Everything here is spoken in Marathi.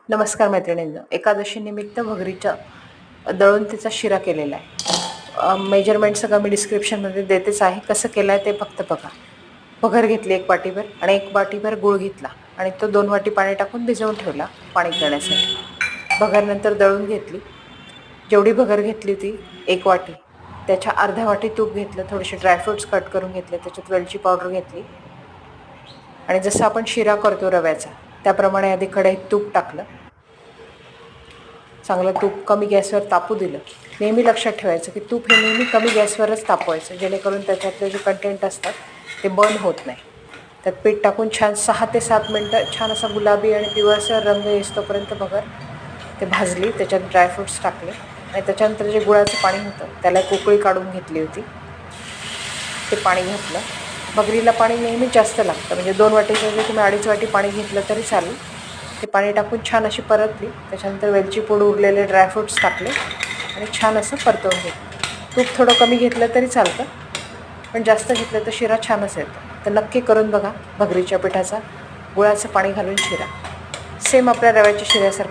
नमस्कार मैत्रिणींनो, एकादशी निमित्त भगरीच्या दळून तिचा शिरा केलेला आहे. मेजरमेंट सगळं मी डिस्क्रिप्शनमध्ये देतेच आहे. कसं केलं आहे ते फक्त बघा. भगर घेतली 1 वाटीभर आणि 1 वाटीभर गूळ घेतला आणि तो 2 वाटी पाणी टाकून भिजवून ठेवला पाणी करण्यासाठी. भगर नंतर दळून घेतली. जेवढी भगर घेतली ती 1 वाटी, त्याच्या अर्ध्या वाटी तूप घेतलं, थोडेसे ड्रायफ्रूट्स कट करून घेतले, त्याच्यात वेलची पावडर घेतली आणि जसं आपण शिरा करतो रव्याचा त्याप्रमाणे आधी कढईत तूप टाकलं. चांगलं तूप कमी गॅसवर तापू दिलं. नेहमी लक्षात ठेवायचं की तूप हे नेहमी कमी गॅसवरच तापवायचं, जेणेकरून त्याच्यातले जे कंटेंट असतात ते बर्न होत नाही. त्यात पीठ टाकून छान 6 ते 7 मिनटं छान असा गुलाबी आणि पिवळसर रंग येईस्तोपर्यंत भगर ते भाजली. त्याच्यात ड्रायफ्रूट्स टाकले आणि त्याच्यानंतर जे गुळाचं पाणी होतं त्याला एक उकळी काढून घेतली होती. ते पाणी घातलं. भगरीला पाणी नेहमी जास्त लागतं, म्हणजे 2 वाटीच्या ऐवजी तुम्ही 2.5 वाटी पाणी घेतलं तरी चालेल. ते पाणी टाकून छान अशी परतली. त्याच्यानंतर वेलची पूड, उरलेले ड्रायफ्रूट्स टाकले आणि छान असं परतवून घेतलं. तूप थोडं कमी घेतलं तरी चालतं, पण जास्त घेतलं तर शिरा छानच येतो. तर नक्की करून बघा भगरीच्या पिठाचा गुळाचं पाणी घालून शिरा. सेम आपल्या रव्याच्या शिऱ्यासारखं